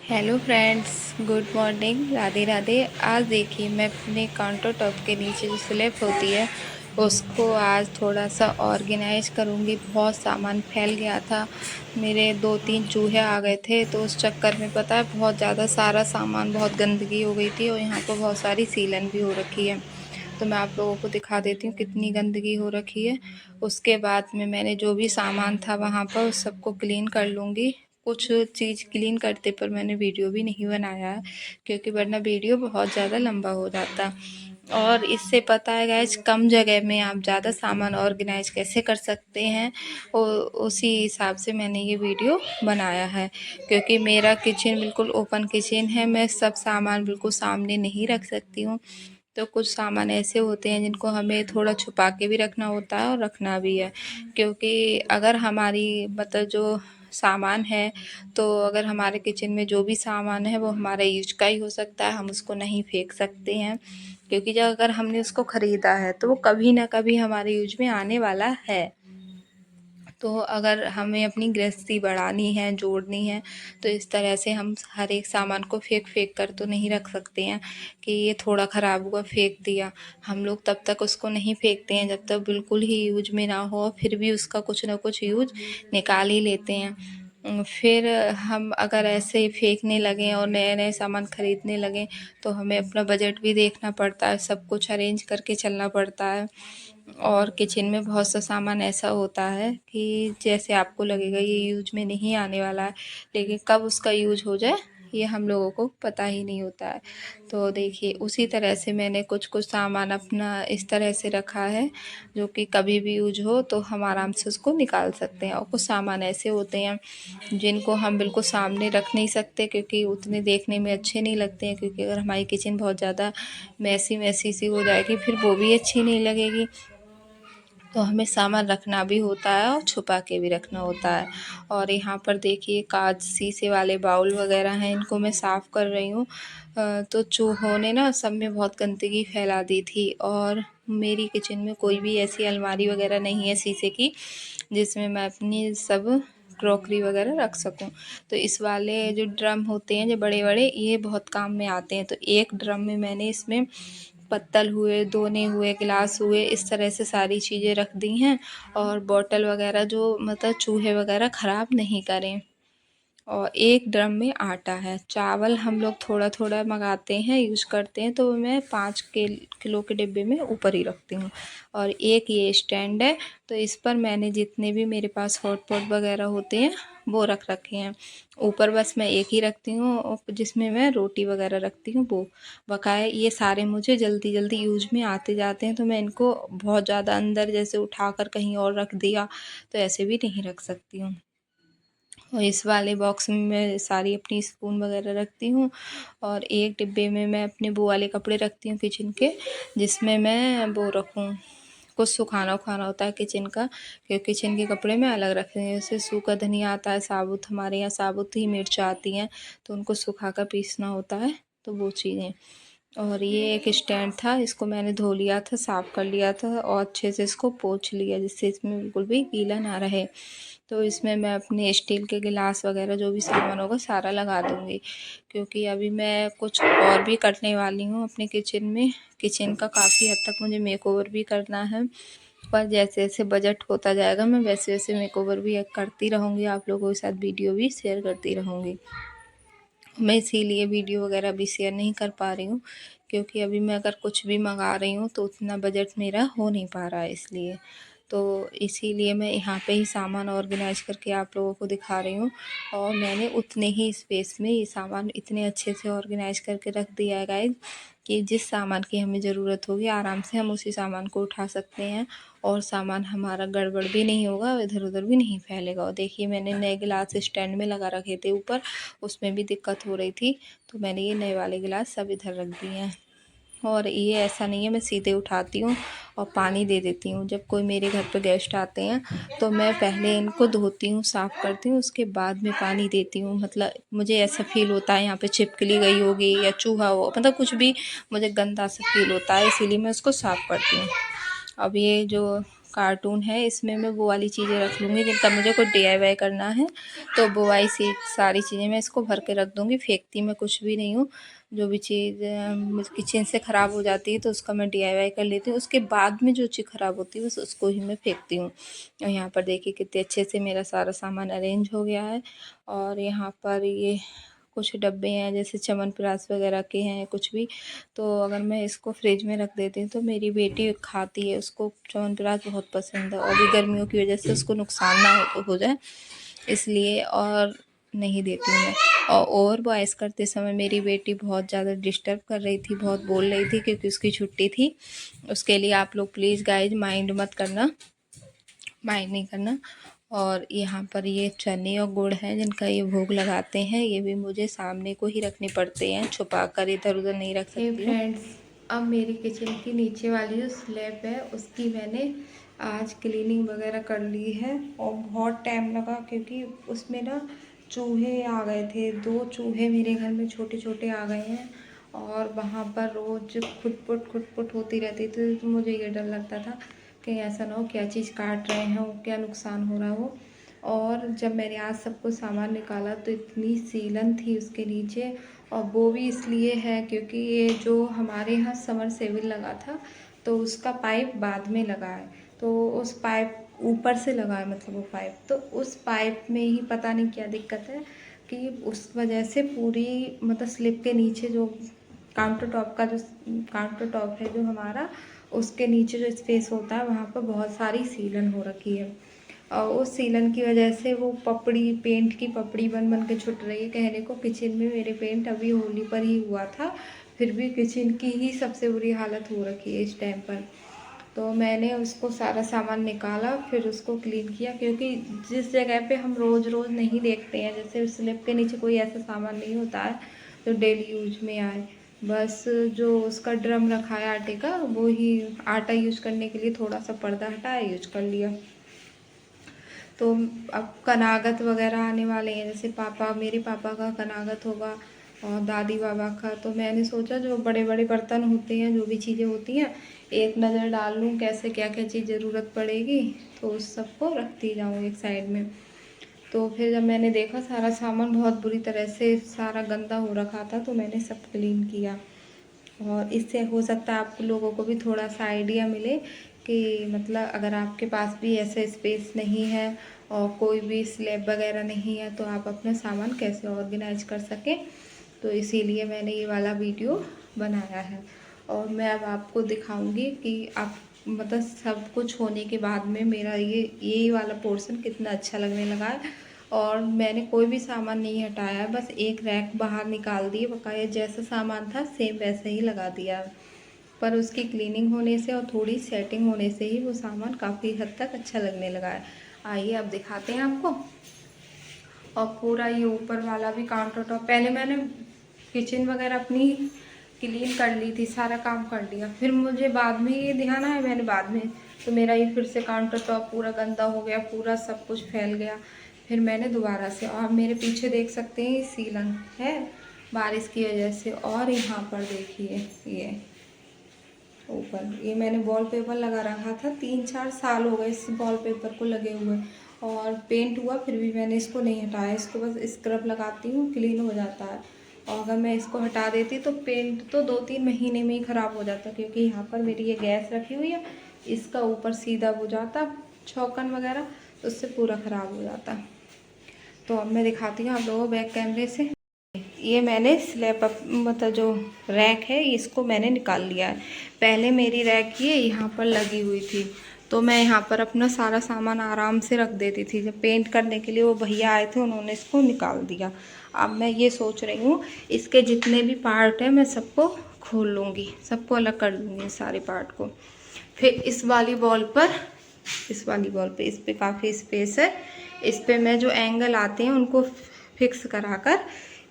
Hello friends, good morning, Radhe Radhe. आज देखिए मैं अपने काउंटर टॉप के नीचे जो स्लैब होती है उसको आज थोड़ा सा ऑर्गेनाइज करूँगी। बहुत सामान फैल गया था, मेरे 2-3 चूहे आ गए थे, तो उस चक्कर में पता है बहुत ज़्यादा सारा सामान, बहुत गंदगी हो गई थी और यहाँ पर बहुत सारी सीलन भी हो रखी है। तो मैं आप लोगों को दिखा देती हूँ कितनी गंदगी हो रखी है। उसके बाद में मैंने जो भी सामान था वहाँ पर उस सबको क्लीन कर लूँगी। कुछ चीज़ क्लीन करते पर मैंने वीडियो भी नहीं बनाया है, क्योंकि वरना वीडियो बहुत ज़्यादा लंबा हो जाता। और इससे पता है गाइज, कम जगह में आप ज़्यादा सामान ऑर्गेनाइज कैसे कर सकते हैं, उसी हिसाब से मैंने ये वीडियो बनाया है। क्योंकि मेरा किचन बिल्कुल ओपन किचन है, मैं सब सामान बिल्कुल सामने नहीं रख सकती हूँ। तो कुछ सामान ऐसे होते हैं जिनको हमें थोड़ा छुपा के भी रखना होता है और रखना भी है। क्योंकि अगर हमारी मतलब जो सामान है, तो अगर हमारे किचन में जो भी सामान है वो हमारा यूज का ही हो सकता है, हम उसको नहीं फेंक सकते हैं। क्योंकि जब अगर हमने उसको ख़रीदा है तो वो कभी ना कभी हमारे यूज में आने वाला है। तो अगर हमें अपनी गृहस्थी बढ़ानी है, जोड़नी है, तो इस तरह से हम हर एक सामान को फेंक कर तो नहीं रख सकते हैं कि ये थोड़ा ख़राब हुआ फेंक दिया। हम लोग तब तक उसको नहीं फेंकते हैं जब तक बिल्कुल ही यूज में ना हो, फिर भी उसका कुछ ना कुछ यूज निकाल ही लेते हैं। फिर हम अगर ऐसे ही फेंकने लगें और नए नए सामान ख़रीदने लगें तो हमें अपना बजट भी देखना पड़ता है, सब कुछ अरेंज करके चलना पड़ता है। और किचन में बहुत सा सामान ऐसा होता है कि जैसे आपको लगेगा ये यूज में नहीं आने वाला है, लेकिन कब उसका यूज हो जाए ये हम लोगों को पता ही नहीं होता है। तो देखिए उसी तरह से मैंने कुछ कुछ सामान अपना इस तरह से रखा है जो कि कभी भी यूज हो तो हम आराम से उसको निकाल सकते हैं। और कुछ सामान ऐसे होते हैं जिनको हम बिल्कुल सामने रख नहीं सकते, क्योंकि उतने देखने में अच्छे नहीं लगते हैं। क्योंकि अगर हमारी किचन बहुत ज़्यादा मैसी मैसी सी हो जाएगी फिर वो भी अच्छी नहीं लगेगी। तो हमें सामान रखना भी होता है और छुपा के भी रखना होता है। और यहाँ पर देखिए कांच शीशे वाले बाउल वगैरह हैं, इनको मैं साफ़ कर रही हूँ। तो चूहों ने ना सब में बहुत गंदगी फैला दी थी। और मेरी किचन में कोई भी ऐसी अलमारी वगैरह नहीं है शीशे की जिसमें मैं अपनी सब क्रॉकरी वगैरह रख सकूं। तो इस वाले जो ड्रम होते हैं जो बड़े बड़े, ये बहुत काम में आते हैं। तो एक ड्रम में मैंने इसमें पत्तल हुए, दोने हुए, गिलास हुए, इस तरह से सारी चीज़ें रख दी हैं। और बॉटल वगैरह जो मतलब चूहे वगैरह ख़राब नहीं करें। और एक ड्रम में आटा है। चावल हम लोग थोड़ा थोड़ा मंगाते हैं, यूज करते हैं, तो मैं 5 किलो के डिब्बे में ऊपर ही रखती हूँ। और एक ये स्टैंड है, तो इस पर मैंने जितने भी मेरे पास हॉट पॉट वगैरह होते हैं वो रख रखे हैं। ऊपर बस मैं एक ही रखती हूँ जिसमें मैं रोटी वगैरह रखती हूँ वो। बकाया ये सारे मुझे जल्दी जल्दी यूज में आते जाते हैं, तो मैं इनको बहुत ज़्यादा अंदर जैसे उठाकर कहीं और रख दिया तो ऐसे भी नहीं रख सकती हूँ। और इस वाले बॉक्स में मैं सारी अपनी स्पून वगैरह रखती हूँ। और एक डिब्बे में मैं अपने वो वाले कपड़े रखती हूँ किचन के, जिसमें मैं वो रखूँ, कुछ सुखाना उखाना होता है किचन का, क्योंकि किचन के कपड़े में अलग रखते हैं। जैसे सूखा धनिया आता है, साबुत, हमारे यहाँ साबुत ही मिर्च आती हैं, तो उनको सुखा कर पीसना होता है, तो वो चीज़ें। और ये एक स्टैंड था, इसको मैंने धो लिया था, साफ़ कर लिया था और अच्छे से इसको पोंछ लिया जिससे इसमें बिल्कुल भी गीला ना रहे। तो इसमें मैं अपने स्टील के गिलास वगैरह जो भी सामान होगा सारा लगा दूँगी। क्योंकि अभी मैं कुछ और भी करने वाली हूँ अपने किचन में। किचन का काफ़ी हद तक मुझे मेकओवर भी करना है, पर जैसे जैसे बजट होता जाएगा मैं वैसे वैसे मेकओवर भी करती रहूँगी, आप लोगों के साथ वीडियो भी शेयर करती रहूँगी। मैं इसीलिए वीडियो वगैरह भी शेयर नहीं कर पा रही हूँ, क्योंकि अभी मैं अगर कुछ भी मंगा रही हूँ तो उतना बजट मेरा हो नहीं पा रहा है इसलिए। तो इसीलिए मैं यहाँ पे ही सामान ऑर्गेनाइज करके आप लोगों को दिखा रही हूँ। और मैंने उतने ही स्पेस में ये सामान इतने अच्छे से ऑर्गेनाइज करके रख दिया है गाइज, कि जिस सामान की हमें ज़रूरत होगी आराम से हम उसी सामान को उठा सकते हैं। और सामान हमारा गड़बड़ भी नहीं होगा, इधर उधर भी नहीं फैलेगा। और देखिए मैंने नए गिलास स्टैंड में लगा रखे थे ऊपर, उसमें भी दिक्कत हो रही थी, तो मैंने ये नए वाले गिलास सब इधर रख दिए हैं। और ये ऐसा नहीं है, मैं सीधे उठाती हूँ और पानी दे देती हूँ। जब कोई मेरे घर पे गेस्ट आते हैं तो मैं पहले इनको धोती हूँ, साफ़ करती हूँ, उसके बाद में पानी देती हूँ। मतलब मुझे ऐसा फ़ील होता है यहाँ पे छिपकली गई होगी या चूहा हो, मतलब कुछ भी मुझे गंदा सा फ़ील होता है, इसीलिए मैं उसको साफ़ करती हूँ। अब ये जो कार्टून है, इसमें मैं वो वाली चीज़ें रख लूँगी जिनका मुझे कुछ DIY करना है। तो वो वाली सारी चीज़ें मैं इसको भर के रख दूँगी, फेंकती मैं कुछ भी नहीं हूँ। जो भी चीज़ किचन से ख़राब हो जाती है तो उसका मैं DIY कर लेती हूँ, उसके बाद में जो चीज़ ख़राब होती है बस उसको ही मैं फेंकती हूँ। और यहाँ पर देखिए कितने अच्छे से मेरा सारा सामान अरेंज हो गया है। और यहाँ पर ये कुछ डब्बे हैं जैसे च्यवनप्राश वगैरह के हैं कुछ भी, तो अगर मैं इसको फ्रिज में रख देती हूँ तो मेरी बेटी खाती है, उसको च्यवनप्राश बहुत पसंद है और भी गर्मियों की वजह से उसको नुकसान ना हो जाए इसलिए और नहीं देती हूँ मैं। और ओवरवॉइस करते समय मेरी बेटी बहुत ज़्यादा डिस्टर्ब कर रही थी, बहुत बोल रही थी क्योंकि उसकी छुट्टी थी। उसके लिए आप लोग प्लीज़ गाइज माइंड मत करना, माइंड नहीं करना। और यहाँ पर ये चने और गुड़ हैं जिनका ये भोग लगाते हैं, ये भी मुझे सामने को ही रखने पड़ते हैं, छुपा कर इधर उधर नहीं रख सकती हूँ। फ्रेंड्स, अब मेरी किचन की नीचे वाली जो स्लैब है उसकी मैंने आज क्लीनिंग वगैरह कर ली है और बहुत टाइम लगा क्योंकि उसमें ना चूहे आ गए थे, 2 चूहे मेरे घर में छोटे छोटे आ गए हैं और वहाँ पर रोज़ खुटपुट होती रहती थी। तो मुझे ये डर लगता था कहीं ऐसा ना हो क्या चीज़ काट रहे हैं और क्या नुकसान हो रहा हो। और जब मैंने आज सब कुछ सामान निकाला तो इतनी सीलन थी उसके नीचे, और वो भी इसलिए है क्योंकि ये जो हमारे यहाँ समरसेबिल लगा था तो उसका पाइप बाद में लगा है, तो उस पाइप ऊपर से लगा है, मतलब वो पाइप, तो उस पाइप में ही पता नहीं क्या दिक्कत है कि उस वजह से पूरी मतलब स्लिप के नीचे जो काउंटर टॉप है जो हमारा, उसके नीचे जो स्पेस होता है वहाँ पर बहुत सारी सीलन हो रखी है। और उस सीलन की वजह से वो पपड़ी, पेंट की पपड़ी बन बन के छुट रही है। कहने को किचन में मेरे पेंट अभी होली पर ही हुआ था, फिर भी किचन की ही सबसे बुरी हालत हो रखी है इस टाइम पर। तो मैंने उसको सारा सामान निकाला, फिर उसको क्लीन किया क्योंकि जिस जगह पे हम रोज़ रोज़ नहीं देखते हैं, जैसे स्लैब के नीचे कोई ऐसा सामान नहीं होता है जो डेली यूज में आए, बस जो उसका ड्रम रखा है आटे का, वो ही आटा यूज करने के लिए थोड़ा सा पर्दा हटाया, यूज कर लिया। तो अब कनागत वगैरह आने वाले हैं, जैसे मेरे पापा का कनागत होगा और दादी बाबा का, तो मैंने सोचा जो बड़े बड़े बर्तन होते हैं, जो भी चीज़ें होती हैं, एक नज़र डाल लूँ कैसे क्या क्या चीज़ ज़रूरत पड़ेगी, तो उस सबको रखती जाऊँ एक साइड में। तो फिर जब मैंने देखा सारा सामान बहुत बुरी तरह से सारा गंदा हो रखा था तो मैंने सब क्लीन किया। और इससे हो सकता है आप लोगों को भी थोड़ा सा आइडिया मिले कि मतलब अगर आपके पास भी ऐसा स्पेस नहीं है और कोई भी स्लैब वगैरह नहीं है तो आप अपना सामान कैसे ऑर्गेनाइज कर सकें। तो इसीलिए मैंने ये वाला वीडियो बनाया है और मैं अब आपको दिखाऊंगी कि आप मतलब सब कुछ होने के बाद में मेरा ये वाला पोर्शन कितना अच्छा लगने लगा है। और मैंने कोई भी सामान नहीं हटाया, बस एक रैक बाहर निकाल दी, बकाया जैसा सामान था सेम वैसे ही लगा दिया। पर उसकी क्लीनिंग होने से और थोड़ी सेटिंग होने से ही वो सामान काफ़ी हद तक अच्छा लगने लगा है। आइए अब दिखाते हैं आपको। और पूरा ये ऊपर वाला भी काउंटर टॉप, पहले मैंने किचन वगैरह अपनी क्लीन कर ली थी, सारा काम कर लिया, फिर मुझे बाद में ये ध्यान आया, मैंने बाद में तो मेरा ये फिर से काउंटर टॉप पूरा गंदा हो गया, पूरा सब कुछ फैल गया। फिर मैंने दोबारा से, और मेरे पीछे देख सकते हैं सीलन है बारिश की वजह से, और यहाँ पर देखिए ये ऊपर ये मैंने वॉलपेपर लगा रखा था, 3-4 साल हो गए इस वॉलपेपर को लगे हुए, और पेंट हुआ फिर भी मैंने इसको नहीं हटाया, इसको बस स्क्रब लगाती हूँ, क्लीन हो जाता है। और अगर मैं इसको हटा देती तो पेंट तो 2-3 महीने में ही ख़राब हो जाता, क्योंकि यहाँ पर मेरी ये गैस रखी हुई है, इसका ऊपर सीधा हो जाता छौकन वगैरह, तो उससे पूरा ख़राब हो जाता। तो अब मैं दिखाती हूँ आप लोगों को बैक कैमरे से। ये मैंने स्लैब मतलब जो रैक है इसको मैंने निकाल लिया है। पहले मेरी रैक ये यहाँ पर लगी हुई थी, तो मैं यहाँ पर अपना सारा सामान आराम से रख देती थी। जब पेंट करने के लिए वो भैया आए थे उन्होंने इसको निकाल दिया। अब मैं ये सोच रही हूँ इसके जितने भी पार्ट हैं मैं सबको खोल लूँगी, सबको अलग कर लूँगी सारे पार्ट को। फिर इस वाली वॉल पर इस पर काफ़ी स्पेस है, इस पर मैं जो एंगल आते हैं उनको फिक्स कराकर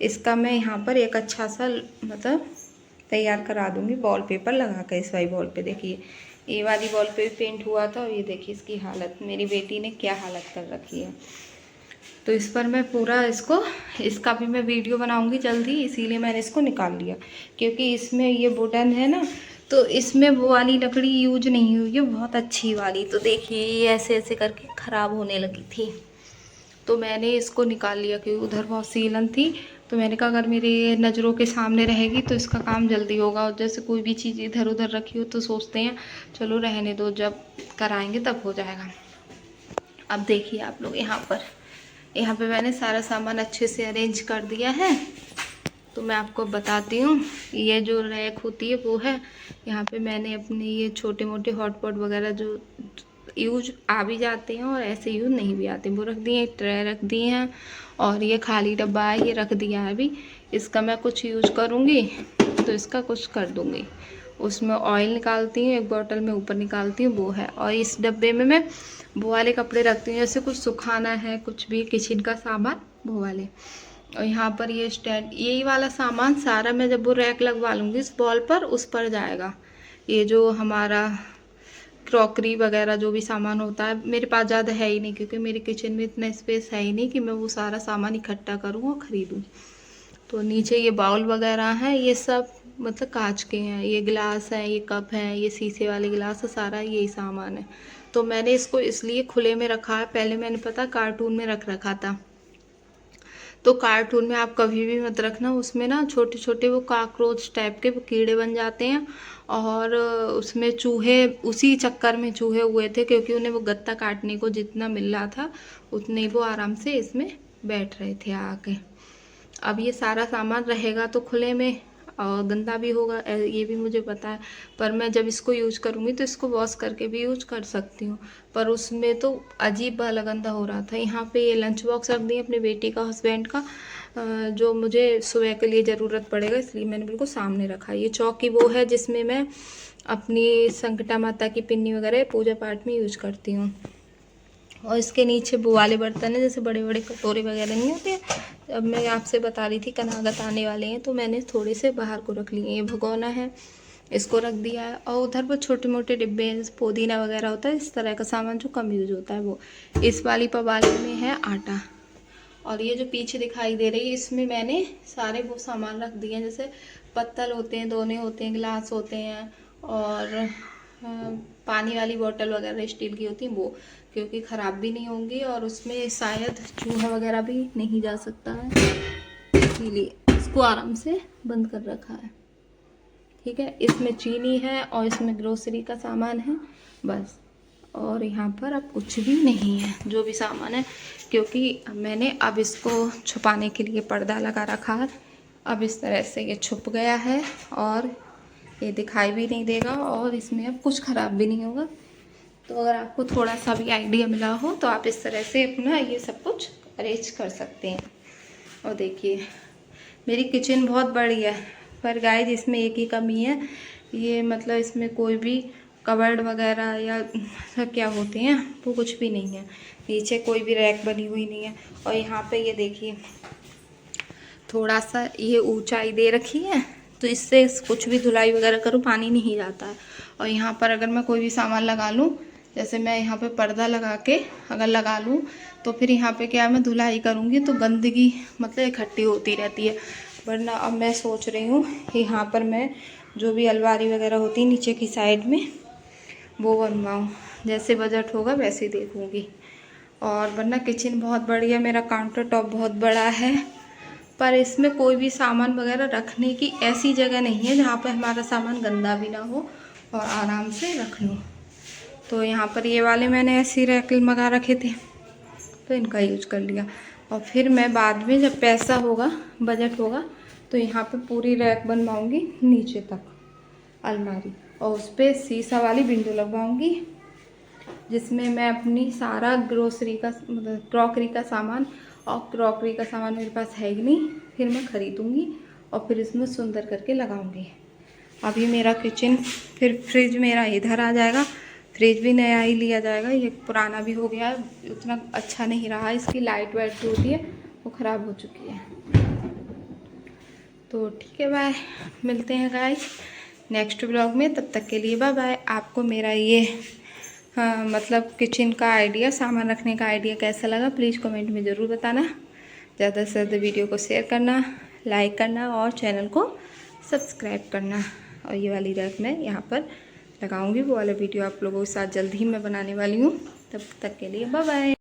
इसका मैं यहाँ पर एक अच्छा सा मतलब तैयार करा दूँगी वॉलपेपर लगा कर। इस वाली वॉल पे देखिए, ये वाली वॉल पे भी पेंट हुआ था और ये देखिए इसकी हालत, मेरी बेटी ने क्या हालत कर रखी है। तो इस पर मैं पूरा इसका भी मैं वीडियो बनाऊंगी जल्दी, इसीलिए मैंने इसको निकाल लिया, क्योंकि इसमें ये वुडन है ना, तो इसमें वो वाली लकड़ी यूज नहीं हुई है, बहुत अच्छी वाली। तो देखिए ये ऐसे ऐसे करके ख़राब होने लगी थी, तो मैंने इसको निकाल लिया क्योंकि उधर बहुत सीलन थी। तो मैंने कहा अगर मेरी नज़रों के सामने रहेगी तो इसका काम जल्दी होगा। और जैसे कोई भी चीज़ इधर उधर रखी हो तो सोचते हैं चलो रहने दो, जब कराएंगे तब हो जाएगा। अब देखिए आप लोग, यहाँ पे मैंने सारा सामान अच्छे से अरेंज कर दिया है। तो मैं आपको बताती हूँ, ये जो रैक होती है वो है। यहाँ पे मैंने अपने ये छोटे मोटे हॉटपॉट वगैरह जो यूज आ भी जाते हैं और ऐसे यूज नहीं भी आते वो रख दिए, ट्रे रख दिए हैं। और ये खाली डब्बा है, ये रख दिया है। अभी इसका मैं कुछ यूज करूँगी तो इसका कुछ कर दूँगी। उसमें ऑयल निकालती हूँ, एक बोतल में ऊपर निकालती हूँ, वो है। और इस डब्बे में मैं वो वाले कपड़े रखती हूँ, जैसे कुछ सुखाना है, कुछ भी किचन का सामान, वो वाले। और यहाँ पर ये स्टैंड, यही वाला सामान सारा मैं जब वो रैक लगवा लूँगी इस बॉल पर, उस पर जाएगा। ये जो हमारा क्रॉकरी वगैरह जो भी सामान होता है, मेरे पास ज़्यादा है ही नहीं क्योंकि मेरे किचन में इतना स्पेस है ही नहीं कि मैं वो सारा सामान इकट्ठा करूँ और ख़रीदूँ। तो नीचे ये बाउल वगैरह हैं, ये सब मतलब कांच के हैं। ये गिलास हैं, ये कप हैं, ये शीशे वाले गिलास है, सारा यही सामान है। तो मैंने इसको इसलिए खुले में रखा है, पहले मैंने पता कार्टून में रख रखा था। तो कार्टून में आप कभी भी मत रखना, उसमें ना छोटे छोटे वो कॉकरोच टाइप के वो कीड़े बन जाते हैं। और उसमें चूहे, उसी चक्कर में चूहे हुए थे क्योंकि उन्हें वो गत्ता काटने को जितना मिल रहा था उतने ही वो आराम से इसमें बैठ रहे थे आके। अब ये सारा सामान रहेगा तो खुले में और गंदा भी होगा, ये भी मुझे पता है। पर मैं जब इसको यूज करूँगी तो इसको वॉश करके भी यूज कर सकती हूँ। पर उसमें तो अजीब वाला गंदा हो रहा था। यहाँ पे ये लंच बॉक्स रख दिए अपनी बेटी का, हस्बैंड का, जो मुझे सुबह के लिए ज़रूरत पड़ेगा, इसलिए मैंने बिल्कुल सामने रखा। ये चौकी वो है जिसमें मैं अपनी संकटा माता की पिन्नी वगैरह पूजा पाठ में यूज करती हूँ। और इसके नीचे वो वाले बर्तन है, जैसे बड़े बड़े कटोरे वगैरह नहीं होते हैं। अब मैं आपसे बता रही थी कनागत आने वाले हैं तो मैंने थोड़े से बाहर को रख लिए। ये भगोना है, इसको रख दिया है। और उधर पर छोटे मोटे डिब्बे हैं, जैसे पुदीना वगैरह होता है, इस तरह का सामान जो कम यूज होता है वो। इस वाली पवाली में है आटा। और ये जो पीछे दिखाई दे रही है इसमें मैंने सारे वो सामान रख दिए हैं, जैसे पत्तल होते हैं, दोने होते हैं, गिलास होते हैं, और पानी वाली बोतल वगैरह स्टील की होती है वो, क्योंकि ख़राब भी नहीं होंगी और उसमें शायद चूहा वगैरह भी नहीं जा सकता है, इसीलिए इसको आराम से बंद कर रखा है। ठीक है, इसमें चीनी है और इसमें ग्रोसरी का सामान है बस। और यहाँ पर अब कुछ भी नहीं है, जो भी सामान है, क्योंकि मैंने अब इसको छुपाने के लिए पर्दा लगा रखा है। अब इस तरह से ये छुप गया है और ये दिखाई भी नहीं देगा और इसमें अब कुछ ख़राब भी नहीं होगा। तो अगर आपको थोड़ा सा भी आइडिया मिला हो तो आप इस तरह से अपना ये सब कुछ अरेंज कर सकते हैं। और देखिए मेरी किचन बहुत बड़ी है, पर गाइस इसमें एक ही कमी है, ये मतलब इसमें कोई भी कबर्ड वगैरह या क्या होते हैं वो कुछ भी नहीं है। नीचे कोई भी रैक बनी हुई नहीं है। और यहाँ पे ये देखिए थोड़ा सा ये ऊंचाई दे रखी है, तो इससे कुछ भी धुलाई वगैरह करूँ पानी नहीं जाता है। और यहाँ पर अगर मैं कोई भी सामान लगा लूँ, जैसे मैं यहाँ पे पर्दा लगा के अगर लगा लूँ तो फिर यहाँ पे क्या मैं धुलाई करूँगी तो गंदगी मतलब इकट्ठी होती रहती है। वरना अब मैं सोच रही हूँ यहाँ पर मैं जो भी अलमारी वगैरह होती है नीचे की साइड में वो बनवाऊँ, जैसे बजट होगा वैसे ही देखूँगी। और वरना किचन बहुत बड़ी है, मेरा काउंटर टॉप बहुत बड़ा है, पर इसमें कोई भी सामान वगैरह रखने की ऐसी जगह नहीं है जहाँ पर हमारा सामान गंदा भी ना हो और आराम से रख लूँ। तो यहाँ पर ये वाले मैंने ऐसे रैक मंगा रखे थे तो इनका यूज कर लिया। और फिर मैं बाद में जब पैसा होगा, बजट होगा, तो यहाँ पे पूरी रैक बनवाऊँगी नीचे तक अलमारी, और उस पर शीशा वाली विंडो लगवाऊँगी जिसमें मैं अपनी सारा ग्रोसरी का मतलब क्रॉकरी का सामान, और क्रॉकरी का सामान मेरे पास है ही नहीं, फिर मैं ख़रीदूँगी और फिर इसमें सुंदर करके लगाऊँगी। अभी मेरा किचन, फिर फ्रिज मेरा इधर आ जाएगा, फ्रिज भी नया ही लिया जाएगा, ये पुराना भी हो गया है, उतना अच्छा नहीं रहा, इसकी लाइट वाइट जो होती है वो ख़राब हो चुकी है। तो ठीक है, बाय, मिलते हैं गाइस नेक्स्ट ब्लॉग में, तब तक के लिए बाय बाय। आपको मेरा ये मतलब किचन का आइडिया, सामान रखने का आइडिया कैसा लगा प्लीज़ कमेंट में ज़रूर बताना। ज़्यादा से ज़्यादा वीडियो को शेयर करना, लाइक करना और चैनल को सब्सक्राइब करना। और ये वाली रैक मैं यहाँ पर लगाऊंगी। वो वाला वीडियो आप लोगों के साथ जल्द ही मैं बनाने वाली हूँ। तब तक के लिए बाय बाय।